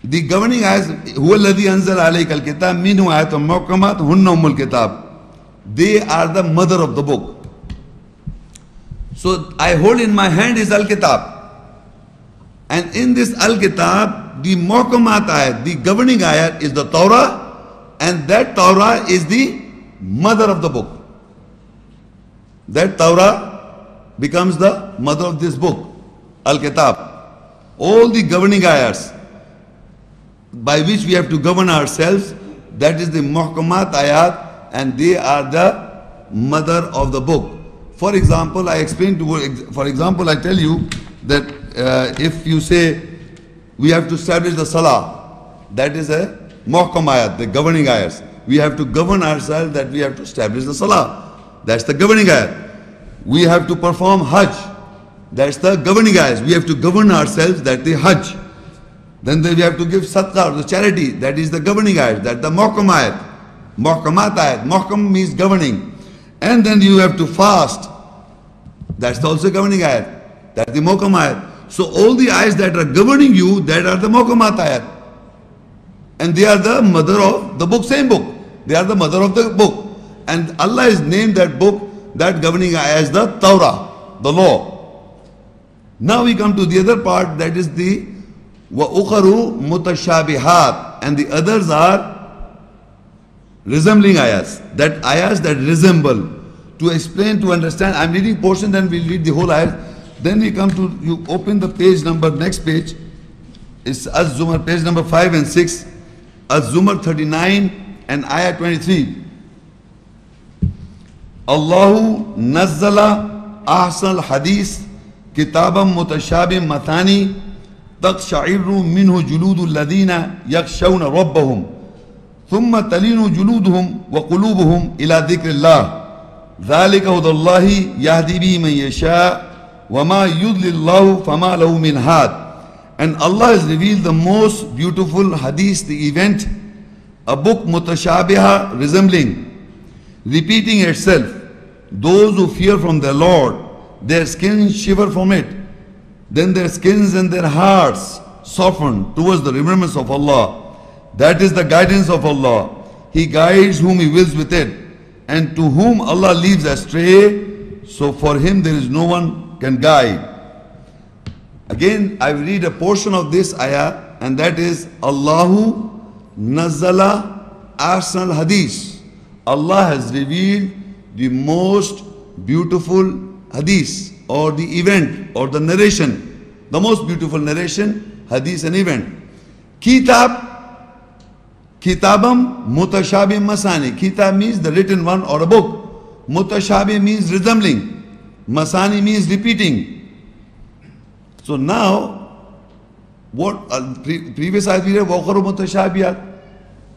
The governing ayahs, huwa alladhi anzala alayka al-kitab minhu ayatun muhkamat hunna ummul kitab. They are the mother of the book. So I hold in my hand is Al-Kitab. And in this Al-Kitab, the muhkamat ayat, the governing ayat is the Torah, and that Torah is the mother of the book. That Torah becomes the mother of this book, Al-Kitab. All the governing ayats by which we have to govern ourselves, that is the muhkamat ayat, and they are the mother of the book. For example, I tell you that if you say we have to establish the salah, that is a muhkam ayat, the governing ayats. We have to govern ourselves that we have to establish the salah. That's the governing ayat. We have to perform hajj. That's the governing ayat. We have to govern ourselves that the hajj. Then we have to give sadaqah or the charity. That is the governing ayat. That's the muhkam ayat. Muhkamat ayat. Muhkam means governing. And then you have to fast. That's also governing ayat. That's the muhkam ayat. So all the ayats that are governing you, that are the muhkamat ayat. And they are the mother of the book, same book. They are the mother of the book. And Allah has named that book, that governing ayat, as the Torah, the law. Now we come to the other part, that is the وَأُخَرُ مُتَشَابِهَاتٍ, and the others are resembling ayahs, that ayahs that resemble. To explain, to understand, I'm reading portion, then we'll read the whole ayah. Then we come to, you open the page number, next page, it's Az-Zumar, page number 5 and 6, Az-Zumar 39 and ayah 23. Allahu nazzala ahsal hadith kitaban mutashabim matani taqsha'irru minhu juludul ladina yakshawna rabbahum ثم تلين جلودهم وقلوبهم إلى ذكر الله ذلك هدى الله يهدي به من يشاء وما يضلل الله فما له من هاد. And Allah has revealed the most beautiful hadith, the event, a book mutashabiha, resembling, repeating itself. Those who fear from their Lord, their skins shiver from it. Then their skins and their hearts soften towards the remembrance of Allah. That is the guidance of Allah. He guides whom He wills with it. And to whom Allah leaves astray, so for him there is no one can guide. Again, I will read a portion of this ayah, and that is Allahu nazzala ahsan hadith. Allah has revealed the most beautiful hadith, or the event, or the narration. The most beautiful narration, hadith and event. Kitabam mutashabih masani. Kitab means the written one or a book. Mutashabih means resembling. Masani means repeating. So now, what previous ayat we read, Waqaru mutashabiyat,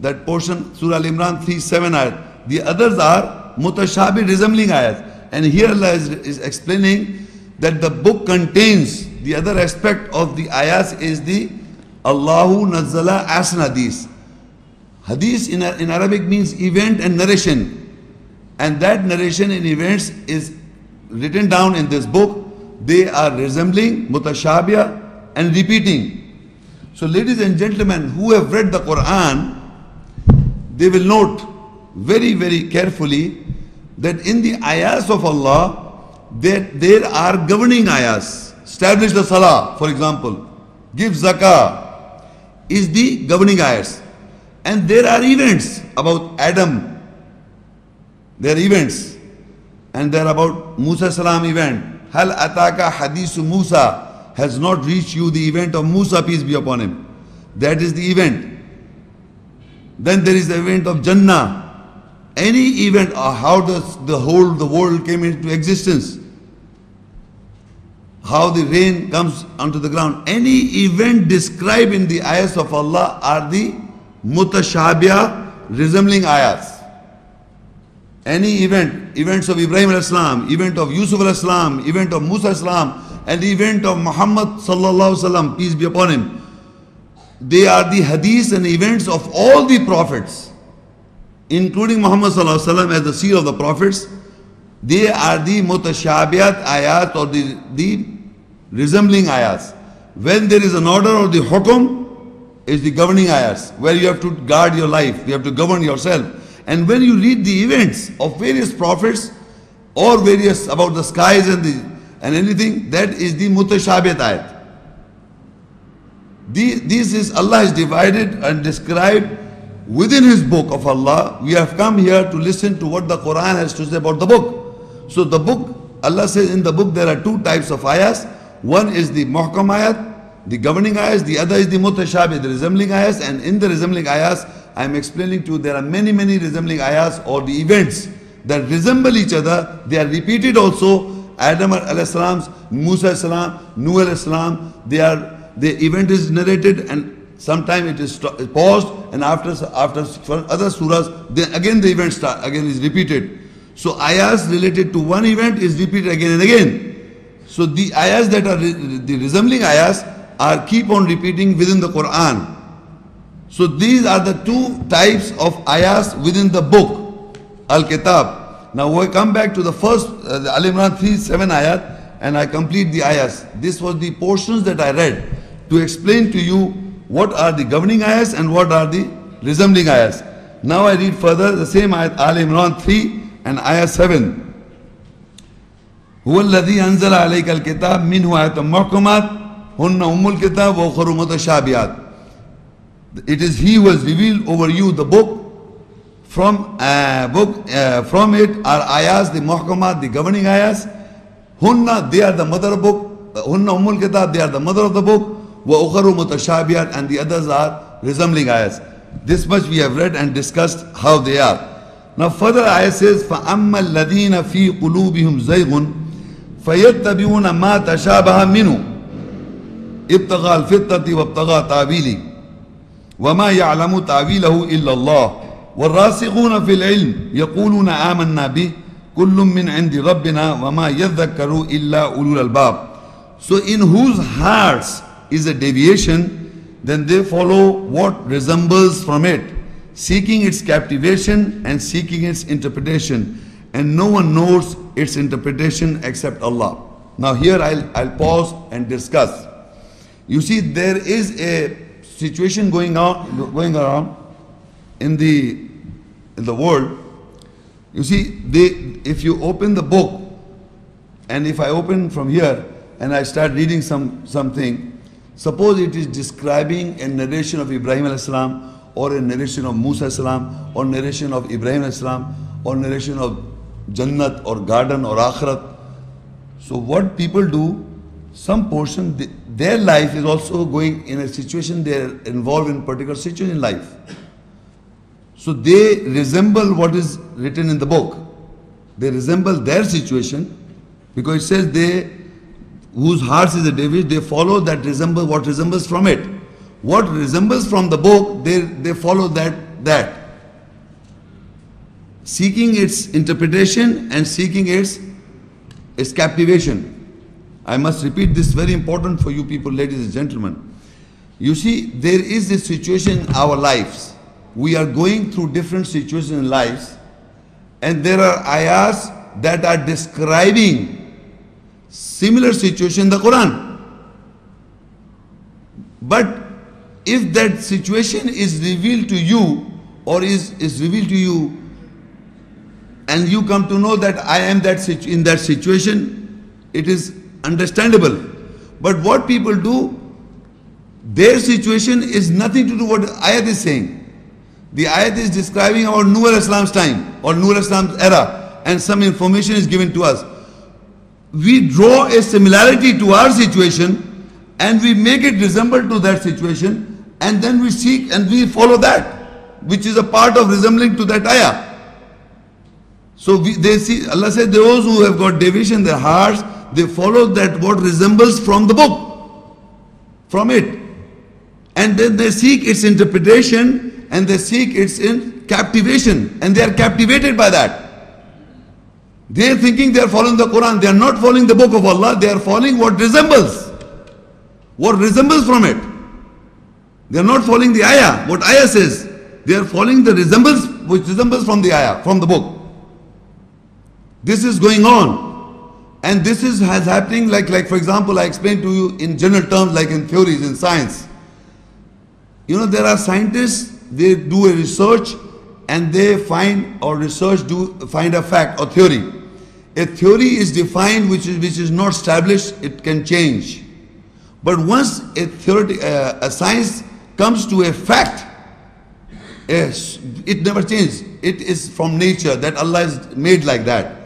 that portion, Surah Al-Imran 3:7 ayat. The others are mutashabih, resembling ayat. And here Allah is explaining that the book contains, the other aspect of the ayats is the Allahu nazzala ahsan hadith. Hadith in Arabic means event and narration. And that narration and events is written down in this book. They are resembling, mutashabiyah, and repeating. So ladies and gentlemen who have read the Quran, they will note very, very carefully that in the ayahs of Allah, that there are governing ayahs. Establish the salah, for example. Give zakah is the governing ayahs. And there are events about Adam. There are events. And there are about Musa salam event. Hal ataka hadithu Musa. Has not reached you the event of Musa, peace be upon him. That is the event. Then there is the event of Jannah. Any event, how the world came into existence. How the rain comes onto the ground. Any event described in the ayahs of Allah are the mutashabiyah, resembling ayats. Any events of Ibrahim al-Islam, event of Yusuf al-Islam, event of Musa al-Islam, and the event of Muhammad sallallahu alaihi wasallam, peace be upon him. They are the hadiths and events of all the prophets, including Muhammad sallallahu alaihi wasallam as the seal of the prophets. They are the mutashabiyat ayat, or the resembling ayats. When there is an order or the hukum, is the governing ayahs, where you have to guard your life, you have to govern yourself. And when you read the events of various prophets or various about the skies and anything, that is the mutashabih ayat. This is Allah has divided and described within His book of Allah. We have come here to listen to what the Quran has to say about the book. So the book, Allah says in the book there are two types of ayahs. One is the muhkam ayat, the governing ayahs. The other is the mutashabih, the resembling ayahs. And in the resembling ayahs, I am explaining to you there are many resembling ayahs or the events that resemble each other. They are repeated also. Adam alayhi salam, Musa alayhi salam, Nuh alayhi salam. The event is narrated and sometimes it is paused, and after for other surahs, then again the event is repeated. So ayahs related to one event is repeated again and again. So the ayahs that are the resembling ayahs are keep on repeating within the Quran. So these are the two types of ayahs within the book, Al-Kitab. Now we come back to the first, the Al-Imran 3:7 ayat, and I complete the ayahs. This was the portions that I read to explain to you what are the governing ayahs and what are the resembling ayahs. Now I read further the same ayat, Al-Imran 3 and ayah 7. هو الذي أنزل عليك الكتاب منه آيات محكمات هن أم الكتاب وأخر متشابهات. It is He who has revealed over you the book. From it are ayahs, the muhkamat, the governing ayahs. Hunna, they are the mother of book. Hunna ummul kitab, they are the mother of the book. Wa ukharu mutashabiyat, and the others are resembling ayahs. This much we have read and discussed how they are. Now further ayah says, فَأَمَّا الَّذِينَ فِي قُلُوبِهِمْ زَيْغٌ فَيَتَّبِعُونَ مَا تَشَابَهَ مِنْهُ ابْتِغَاءَ الْفِتْنَةِ وَابْتِغَاءَ تَأْوِيلِهِ وَمَا يَعْلَمُ تَأْوِيلَهُ إِلَّا اللَّهُ وَالرَّاسِخُونَ فِي الْعِلْمِ يَقُولُونَ آمَنَّا بِهِ كُلٌّ مِّنْ عِنْدِ رَبِّنَا وَمَا يَذَّكَّرُ إِلَّا أُولُو الْأَلْبَابِ. So in whose hearts is a deviation, then they follow what resembles from it, seeking its captivation and seeking its interpretation, and no one knows its interpretation except Allah. Now here I'll pause and discuss. You see, there is a situation going around in the world. You see, if you open the book, and if I open from here and I start reading something, suppose it is describing a narration of Ibrahim alayhi salam, or a narration of Musa alayhi salam, or narration of Ibrahim alayhi salam, or narration of Jannat or garden or Akhirat. So what people do, some portion, their life is also going in a situation, they are involved in a particular situation in life. So they resemble what is written in the book. They resemble their situation, because it says whose hearts is a deviation, they follow what resembles from it. What resembles from the book, they follow that. Seeking its interpretation and seeking its captivation. I must repeat this, very important for you people, ladies and gentlemen. You see, there is a situation in our lives. We are going through different situations in lives, and there are ayahs that are describing similar situation in the Quran. But if that situation is revealed to you, or is revealed to you, and you come to know that I am in that situation, it is understandable. But what people do, their situation is nothing to do with what ayat is saying. The ayat is describing our Nuh alayhi salam's time or Nuh alayhi salam's era, and some information is given to us. We draw a similarity to our situation and we make it resemble to that situation, and then we seek and we follow that, which is a part of resembling to that ayah. So they see, Allah said, those who have got deviation in their hearts, they follow that what resembles from the book, from it. And then they seek its interpretation and they seek its captivation, and they are captivated by that. They are thinking they are following the Quran. They are not following the book of Allah. They are following what resembles from it. They are not following the ayah, what ayah says. They are following the resemblance which resembles from the ayah, from the book. This is going on, and this is happening like for example, I explained to you in general terms, like in theories, in science. You know, there are scientists, they do a research and they find find a fact or theory. A theory is defined which is not established, it can change. But once a science comes to a fact, it never changes. It is from nature that Allah is made like that.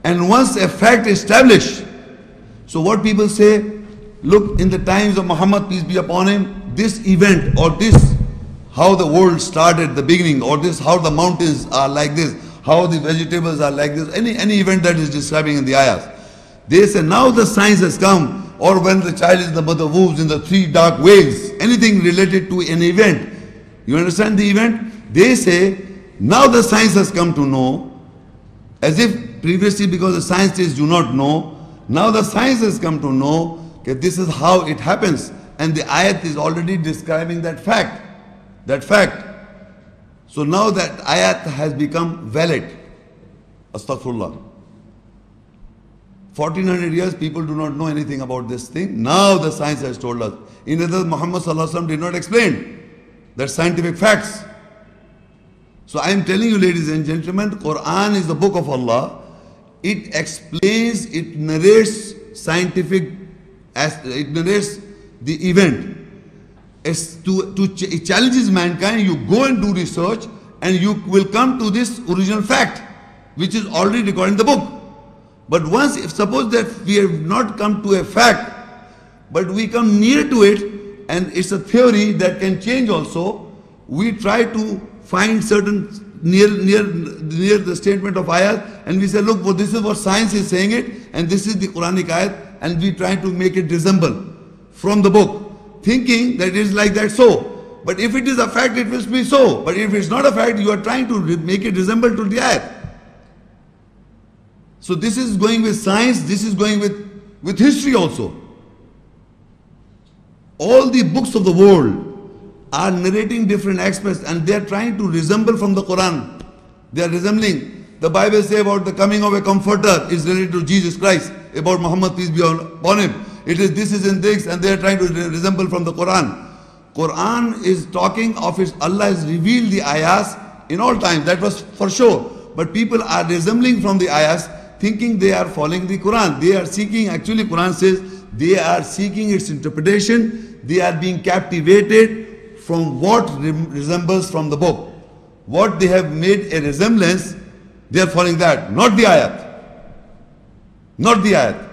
And once a fact is established, so what people say, look, in the times of Muhammad, peace be upon him, this event or this, how the world started, the beginning, or this, how the mountains are like this, how the vegetables are like this, any event that is describing in the ayahs. They say now the science has come, or when the child is in the mother wombs in the 3 dark waves, anything related to an event. You understand the event? They say now the science has come to know, as if previously because the scientists do not know, now the science has come to know that this is how it happens. And the ayat is already describing that fact. So now that ayat has become valid. Astaghfirullah. 1400 years people do not know anything about this thing. Now the science has told us. In other words, Muhammad Sallallahu Alaihi Wasallam did not explain that scientific facts. So I am telling you, ladies and gentlemen, Quran is the book of Allah. It explains, it narrates it narrates the event. It challenges mankind. You go and do research and you will come to this original fact which is already recorded in the book. But once, if suppose that we have not come to a fact, but we come near to it and it's a theory that can change also, we try to find certain near the statement of ayat and we say, look, well, this is what science is saying it and this is the Quranic ayat, and we try to make it resemble from the book, thinking that it is like that so. But if it is a fact, it will be so. But if it's not a fact, you are trying to make it resemble to the ayat. So this is going with science, this is going with history also. All the books of the world are narrating different aspects and they are trying to resemble from the Quran. They are resembling. The Bible says about the coming of a comforter is related to Jesus Christ, about Muhammad, peace be upon him. This is in this, and they are trying to resemble from the Quran. Quran is talking of its, Allah has revealed the ayahs in all times, that was for sure. But people are resembling from the ayahs, thinking they are following the Quran. They are seeking, actually Quran says, they are seeking its interpretation. They are being captivated from what resembles from the book. What they have made a resemblance, they are following that, not the ayat. Not the ayat.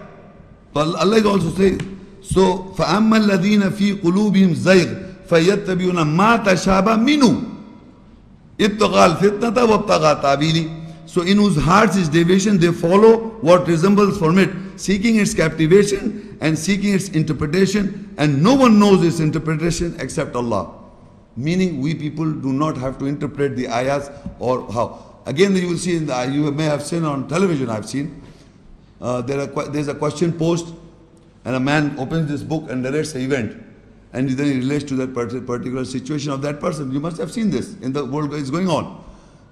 But Allah is also saying, so فَأَمَّا الَّذِينَ فِي قُلُوبِهِمْ زَيْغٌ فَيَتَّبِعُونَ مَا تَشَابَهَ مِنْهُ ابْتِغَاءَ الْفِتْنَةِ وَابْتِغَاءَ تَأْوِيلِهِ. So in whose hearts is deviation, they follow what resembles from it, seeking its captivation and seeking its interpretation, and no one knows its interpretation except Allah. Meaning we people do not have to interpret the ayahs or how. Again, you will see, you may have seen on television, I've seen, there's a question posed and a man opens this book and narrates the event and then he relates to that particular situation of that person. You must have seen this in the world is going on.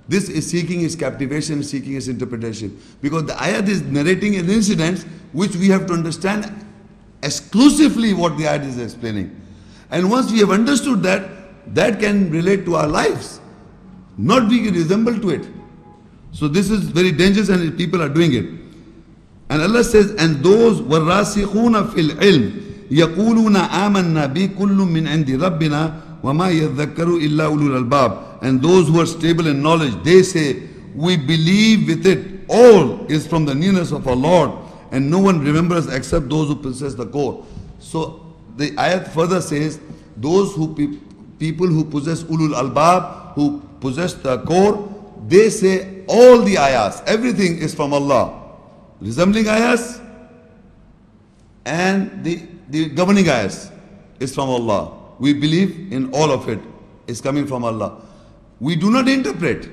This is seeking its captivation, seeking its interpretation. Because the ayat is narrating an incident which we have to understand exclusively what the ayat is explaining. And once we have understood that, that can relate to our lives, not be resemble to it. So this is very dangerous and people are doing it. And Allah says, and those وَالرَّاسِخُونَ فِي الْعِلْمِ يَقُولُونَ آمَنَّا بِكُلٌّ مِّنْ عِنْدِ رَبِّنَا وَمَا يَذَّكَّرُ إِلَّا أُولُو الْأَلْبَابِ. And those who are stable in knowledge, they say, we believe with it, all is from the nearness of our Lord, and no one remembers except those who possess the core. So the ayat further says, those who people who possess ulul albab, who possess the core, they say all the ayahs, everything is from Allah. Resembling ayahs and the governing ayahs is from Allah. We believe in all of it is coming from Allah. We do not interpret.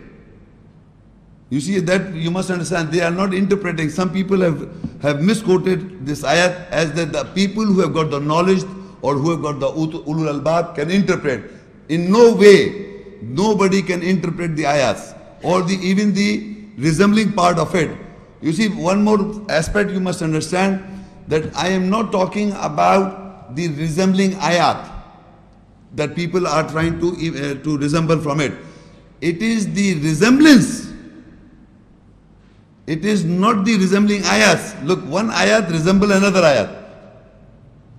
You see that you must understand, they are not interpreting. Some people have misquoted this ayat as that the people who have got the knowledge or who have got the ulul albab can interpret. In no way, nobody can interpret the ayats or even the resembling part of it. You see, one more aspect you must understand, that I am not talking about the resembling ayat. that people are trying to resemble from it. It is the resemblance. It is not the resembling ayats. Look, one ayat resembles another ayat.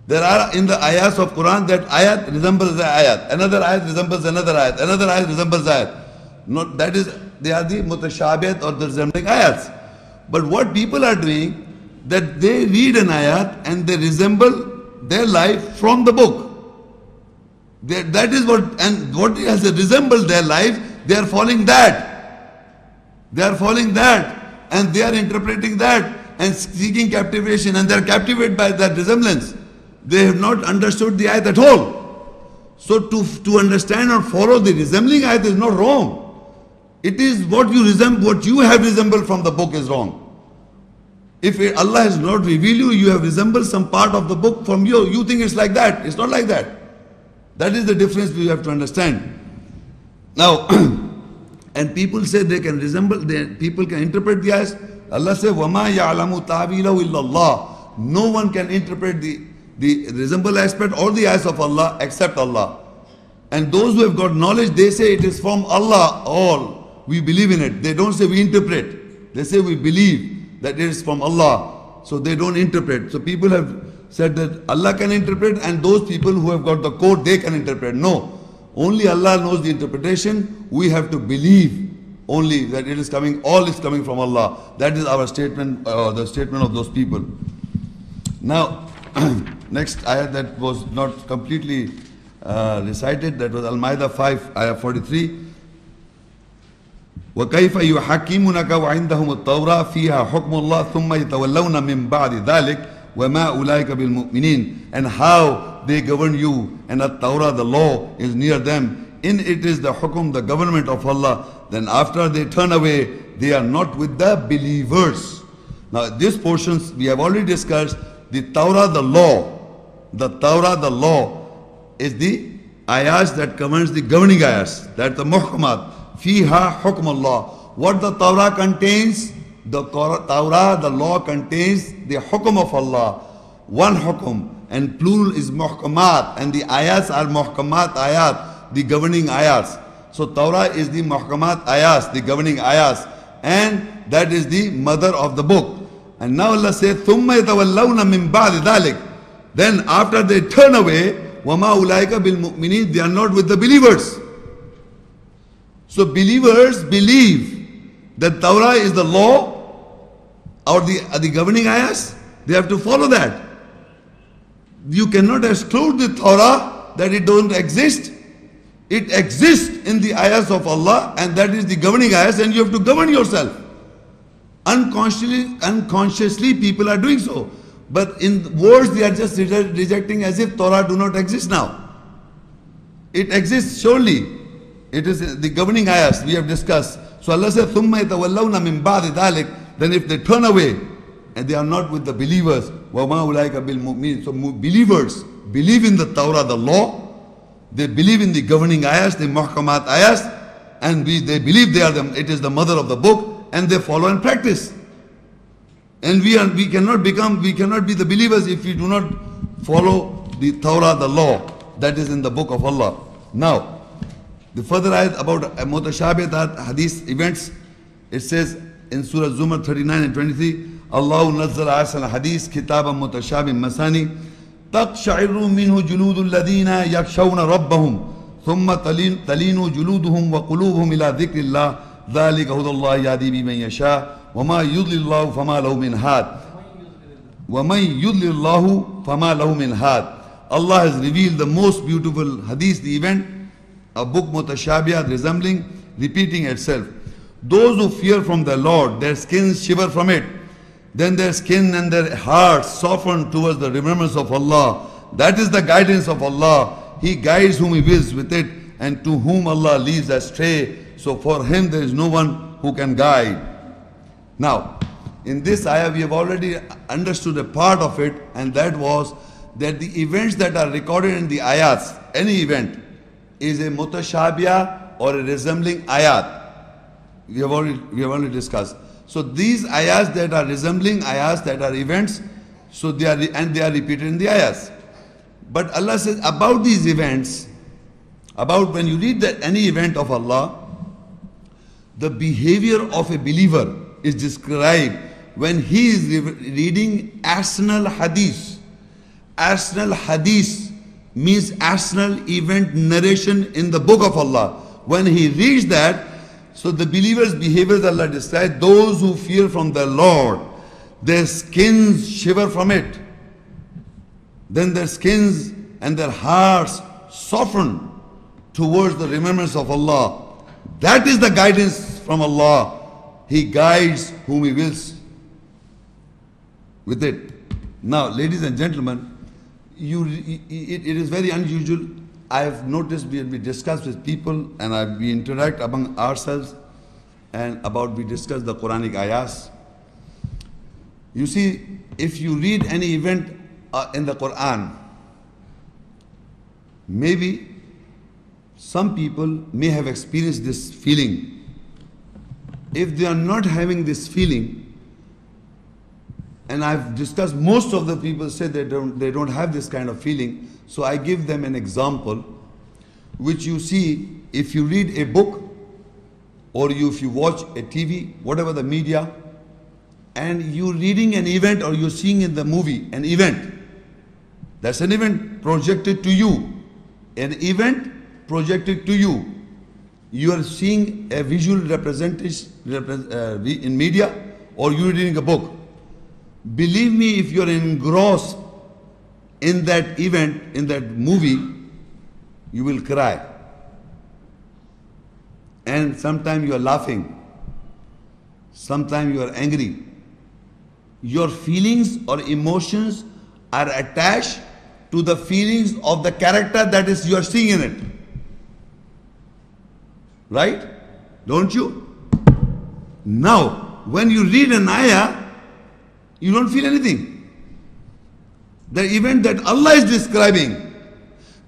There are in the ayats of Quran that ayat resembles the ayat, another ayat resembles another ayat, another ayat resembles ayat. Not that is, they are the mutashabihat or the resembling ayats. But what people are doing, that they read an ayat and they resemble their life from the book. That is what, and what has resembled their life, they are following that. They are following that. And they are interpreting that and seeking captivation, and they are captivated by that resemblance. They have not understood the ayat at all. So to understand or follow the resembling ayat is not wrong. It is what you have resembled from the book is wrong. If Allah has not revealed you, you have resembled some part of the book from you. You think it's like that. It's not like that. That is the difference we have to understand. Now, and people say they can resemble, people can interpret the ayahs. Allah says, وَمَا يَعْلَمُ تَعْوِيلَهُ إِلَّا اللَّهِ. No one can interpret the resemble aspect or the ayahs of Allah except Allah. And those who have got knowledge, they say it is from Allah all. We believe in it. They don't say we interpret. They say we believe that it is from Allah. So they don't interpret. So people have said that Allah can interpret, and those people who have got the code, they can interpret. No. Only Allah knows the interpretation. We have to believe only that it is coming, all is coming from Allah. That is our statement, the statement of those people. Now, next ayat that was not completely recited, that was Al-Maida 5, ayah 43. وَكَيْفَ يُحَكِّمُونَكَ وَعِنْدَهُمُ التَّوْرَةُ فِيهَا حُكْمُ اللَّهِ ثُمَّ يَتَوَلَّوْنَ مِنْ بَعْدِ ذَلِكَ وَمَا أُولَٰئِكَ بِالْمُؤْمِنِينَ. And how they govern you, and the Torah, the law, is near them. In it is the hukum, the government of Allah. Then after they turn away, they are not with the believers. Now these portions we have already discussed. The Torah, the law. The Torah, the law is the ayahs that governs the governing ayahs. That's the muhkamat. Fiha hukm Allah. What the Torah contains? The Torah, the law contains the hukum of Allah. One hukum, and plural is muhkamat, and the ayats are muhkamat ayat, the governing ayats. So Torah is the muhkamat ayats, the governing ayats, and that is the mother of the book. And now Allah says, ثُمَّ يَتَوَلَّوْنَ مِنْ بَعْدِ ذَلِكَ. Then after they turn away, وَمَا أُولَٰئِكَ بِالْمُؤْمِنِينَ, they are not with the believers. So believers believe that Torah is the law or the governing ayahs. They have to follow that. You cannot exclude the Torah that it don't exist. It exists in the ayahs of Allah, and that is the governing ayahs, and you have to govern yourself. Unconsciously people are doing so. But in words they are just rejecting as if Torah do not exist now. It exists surely. It is the governing ayahs we have discussed. So Allah says, ثُمَّ يَتَوَلَّوْنَ مِنْ بَعْدِ ذَلِكَ. Then if they turn away and they are not with the believers, وَمَا أُولَٰئِكَ بِالْمُؤْمِنِينَ. So believers believe in the Torah, the law. They believe in the governing ayahs, the muhkamat ayahs, and they believe it is the mother of the book, and they follow and practice. And we cannot be the believers if we do not follow the Torah, the law that is in the book of Allah. Now, the further ayat about mutashabihat hadith events, it says in Surah Az-Zumar 39 and 23, Allahu nazzala ahsan hadith kitaban mutashabih masani taqsha'iru minhu juludul ladina yakshawna rabbahum thumma talinu juluduhum wa qulubuhum ila dhikrillah dhalika hudallahi yahdi biman yasha wa ma yudlillahu fama lahu min had wa man yudlillahu fama lahu min had. Allah has revealed the most beautiful hadith, the event, a book mutashabiyah, resembling, repeating itself. Those who fear from the Lord, their skins shiver from it. Then their skin and their hearts soften towards the remembrance of Allah. That is the guidance of Allah. He guides whom He wills with it, and to whom Allah leads astray. So for him there is no one who can guide. Now, in this ayah we have already understood a part of it, and that was that the events that are recorded in the ayats, any event, is a mutashabiyah or a resembling ayat. We have already discussed. So these ayahs that are resembling ayahs, that are events, so they are repeated in the ayahs. But Allah says about these events, about when you read that any event of Allah, the behavior of a believer is described when he is reading Asnal Hadith. Asnal Hadith means Asnal event narration in the book of Allah. When he reads that, so the believer's behaviors Allah describes, those who fear from the Lord, their skins shiver from it. Then their skins and their hearts soften towards the remembrance of Allah. That is the guidance from Allah. He guides whom He wills with it. Now, ladies and gentlemen, it is very unusual. I have noticed we discuss with people and we interact among ourselves and we discuss the Quranic ayahs. You see, if you read any event in the Quran, maybe some people may have experienced this feeling. If they are not having this feeling, and I've discussed, most of the people say they don't have this kind of feeling, so I give them an example, which you see if you read a book or if you watch a TV, whatever the media, and you're reading an event or you're seeing in the movie an event. That's an event projected to you. An event projected to you. You are seeing a visual representation in media or you're reading a book. Believe me, if you're engrossed in that event, in that movie, you will cry. And sometimes you are laughing. Sometimes you are angry. Your feelings or emotions are attached to the feelings of the character that is you are seeing in it. Right? Don't you? Now, when you read an ayah, you don't feel anything. The event that Allah is describing,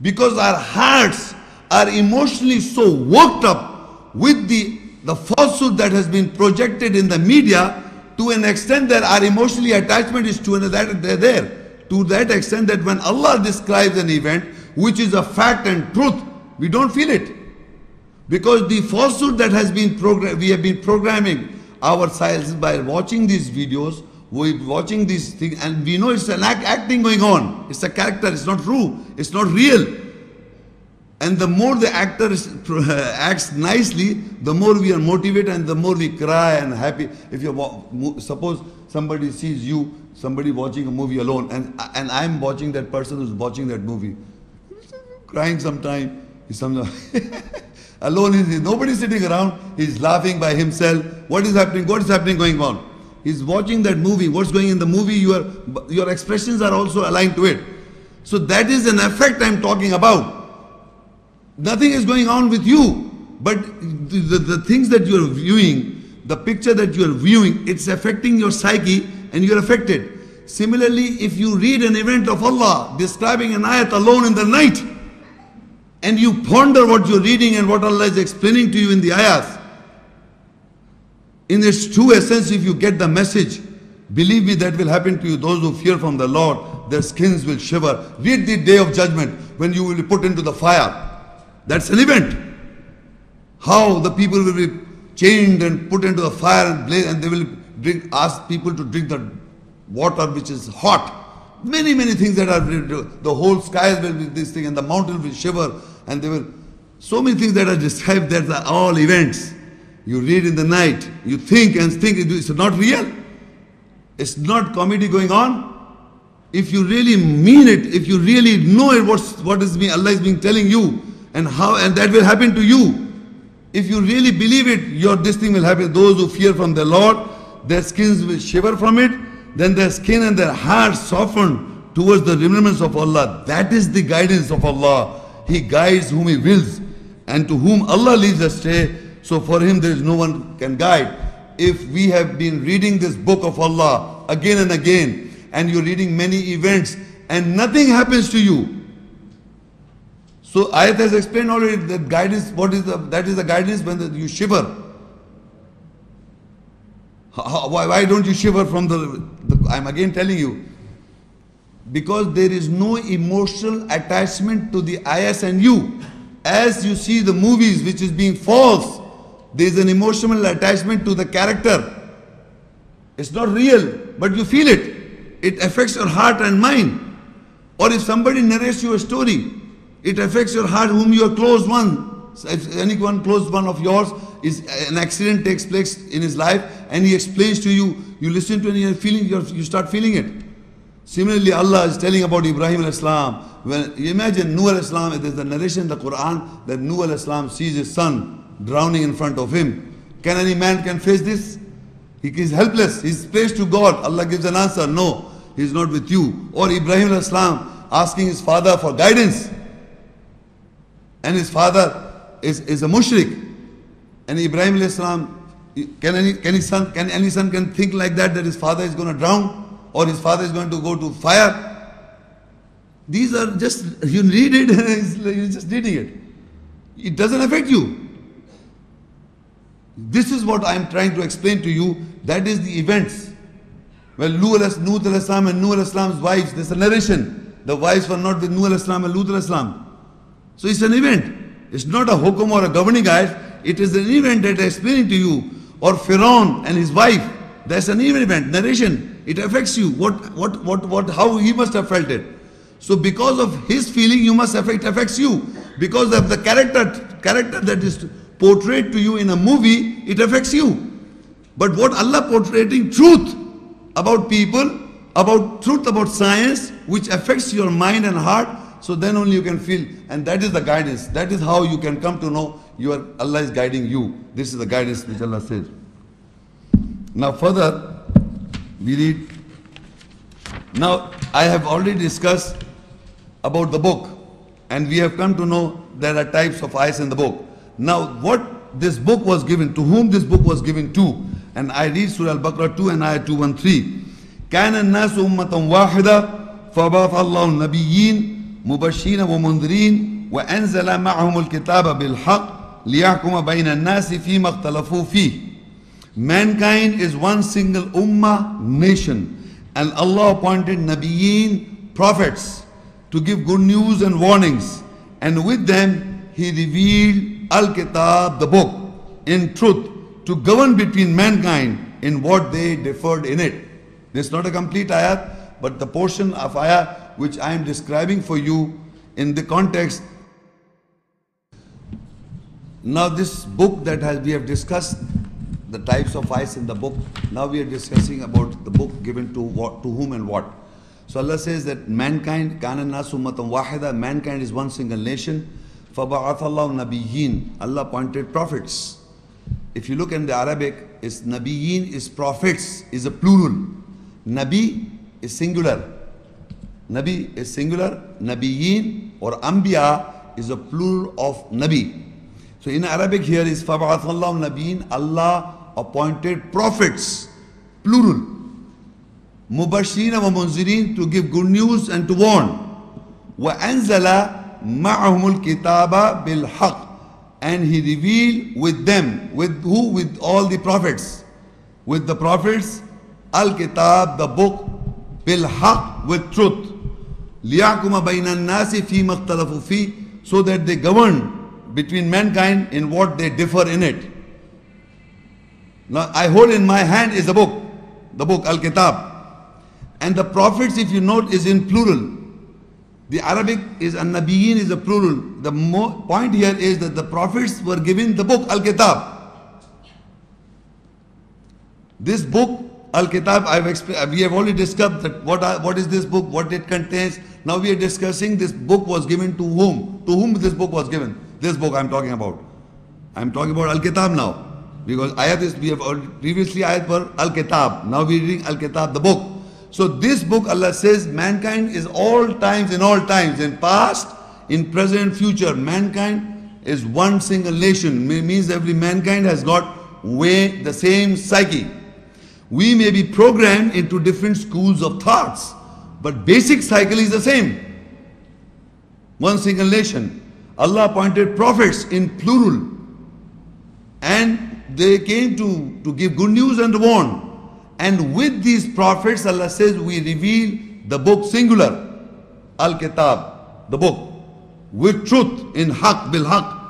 because our hearts are emotionally so worked up with the falsehood that has been projected in the media, to an extent that our emotionally attachment is to that extent that when Allah describes an event which is a fact and truth, we don't feel it. Because the falsehood that has been we have been programming ourselves by watching these videos, we're watching these things, and we know it's an acting going on. It's a character, it's not true, it's not real. And the more the actor acts nicely, the more we are motivated and the more we cry and happy. If you suppose somebody sees you, somebody watching a movie alone, and I'm watching that person who's watching that movie, crying sometime, he's alone, nobody's sitting around, he's laughing by himself. What is happening? What is happening going on? He's watching that movie. What's going in the movie? Your expressions are also aligned to it. So that is an effect I'm talking about. Nothing is going on with you, but the things that you're viewing, the picture that you're viewing, it's affecting your psyche and you're affected. Similarly, if you read an event of Allah describing an ayat alone in the night, and you ponder what you're reading and what Allah is explaining to you in the ayahs, in its true essence, if you get the message, believe me, that will happen to you. Those who fear from the Lord, their skins will shiver. Read the day of judgment when you will be put into the fire. That's an event. How the people will be chained and put into the fire and blaze, and they will ask people to drink the water which is hot. Many things that are, the whole skies will be this thing, and the mountain will shiver, and they will, so many things that are described, that are all events. You read in the night, you think and think, it's not real. It's not comedy going on. If you really mean it, if you really know it, what is being, Allah is being telling you, and that will happen to you. If you really believe it, this thing will happen. Those who fear from the Lord, their skins will shiver from it, then their skin and their hearts soften towards the remembrance of Allah. That is the guidance of Allah. He guides whom He wills, and to whom Allah leads astray, so for him there is no one can guide. If we have been reading this book of Allah again and again, and you're reading many events, and nothing happens to you, so ayat has explained already that guidance, that is the guidance when you shiver. Why don't you shiver from I'm again telling you, because there is no emotional attachment to the ayahs and you. as you see the movies which is being false, there is an emotional attachment to the character. It's not real, but you feel it. It affects your heart and mind. Or if somebody narrates you a story, it affects your heart, whom you are close one. So if anyone close one of yours is an accident takes place in his life and he explains to you, you listen to it and you're feeling, you start feeling it. Similarly, Allah is telling about Ibrahim al-Islam. When you imagine Nuh al-Islam, there's a narration in the Quran that Nuh al-Islam sees his son drowning in front of him. Can any man can face this? He is helpless. He's prays to God. Allah gives an answer. No, he's not with you. Or Ibrahim al-Islam asking his father for guidance. And his father is a mushrik. And Ibrahim al-Islam, can any son can think like that his father is going to drown? Or his father is going to go to fire? These are just, you read it, you're just reading it. It doesn't affect you. This is what I'm trying to explain to you. That is the events. Well, Nuh al-Islam and Nuh al-Islam's wives, there's a narration. The wives were not with Nuh al-Islam and Lut al-Islam. So it's an event. It's not a hukum or a governing ayat. It is an event that I'm explaining to you. Or Pharaoh and his wife. That's an event, narration. It affects you. How he must have felt it. So because of his feeling, you must affects you. Because of the character that is portrayed to you in a movie, it affects you. But what Allah portraying truth about people, about truth about science, which affects your mind and heart, so then only you can feel, and that is the guidance. That is how you can come to know Allah is guiding you. This is the guidance which Allah says. Now further, we read. Now I have already discussed about the book, and we have come to know there are types of ayahs in the book. Now what this book was given, to whom this book was given to, and I read Surah Al-Baqara 2 and ayah 213. كان الناس أمة واحدة فبعث الله النبيين مبشرين ومنذرين وأنزل معهم الكتاب بالحق ليحكم بين الناس فيما اختلفوا فيه. Mankind is one single ummah, nation, and Allah appointed Nabiyeen, prophets, to give good news and warnings, and with them He revealed Al-Kitab, the book, in truth, to govern between mankind in what they differed in it. This is not a complete ayat, but the portion of ayat which I am describing for you in the context. Now this book that we have discussed, the types of ayahs in the book. Now we are discussing about the book given to whom and what. So Allah says that mankind, kana nasu ummatan wahida, mankind is one single nation. فَبَعَثَ اللَّهُ نَبِيِّينَ, Allah appointed prophets. If you look in the Arabic, is Nabiyeen is prophets, is a plural. Nabi is singular. Nabi is singular. Nabiyeen or Anbiya is a plural of Nabi. So in Arabic here is فَبَعَثَ اللَّهُ نَبِيِّينَ, Allah appointed prophets, plural. Mubashirina wa munzirin, to give good news and to warn. Wa anzala ma'ahumul kitaba bil haqq, and He revealed with them, with who? With all the prophets. With the prophets, al-kitab, the book, bil haqq, with truth. Liyahkuma bayna an-nasi fima ikhtalafu fi, so that they govern between mankind in what they differ in it. Now I hold in my hand is the book Al-Kitab. And the prophets, if you note, is in plural. The Arabic is An-Nabiyyin is a plural. The point here is that the prophets were given the book Al-Kitab. This book Al-Kitab, we have already discussed that what is this book, what it contains. Now we are discussing this book was given to whom. To whom this book was given. This book I am talking about. I am talking about Al-Kitab now. Because ayat is, we have previously ayat for Al-Kitab. Now we are reading Al-Kitab, the book. So this book, Allah says, mankind is all times, in past, in present, future. Mankind is one single nation. Means every mankind has got the same psyche. We may be programmed into different schools of thoughts, but basic cycle is the same. One single nation. Allah appointed prophets in plural, and they came to give good news and to warn. And with these prophets, Allah says, we reveal the book singular, Al-Kitab, the book. with truth, in haq, bil haq.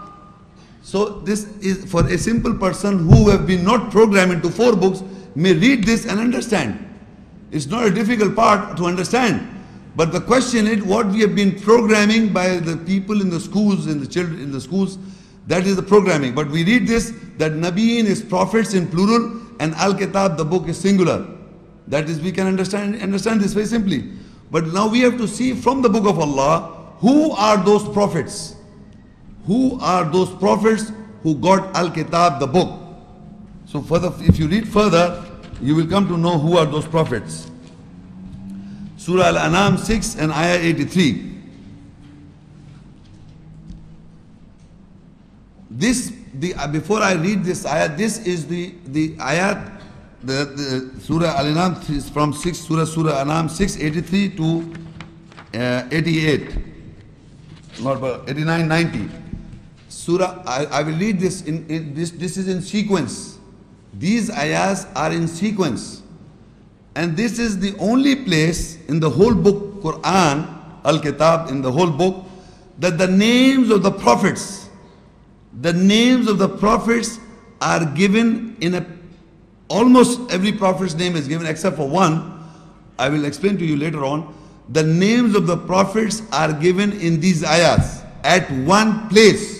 So this is for a simple person who have been not programmed into 4 books, may read this and understand. It's not a difficult part to understand. But the question is what we have been programming by the people in the schools, in the children in the schools, that is the programming. But we read this, that Nabiyin is prophets in plural and Al-Kitab, the book, is singular. That is, we can understand this very simply. But now we have to see from the book of Allah, who are those prophets? Who are those prophets who got Al-Kitab, the book? So further, if you read further, you will come to know who are those prophets. Surah Al-An'am 6 and Ayah 83. Before I read this ayah, this is the ayat, the Surah Al-An'am is from Surah An'am 6:83 to 88, not 89, 90. Surah, I will read this this is in sequence. These ayahs are in sequence. And this is the only place in the whole book, Quran, Al-Kitab, in the whole book, that the names of the prophets, are given in almost every prophet's name is given except for one. I will explain to you later on. The names of the prophets are given in these ayahs at one place.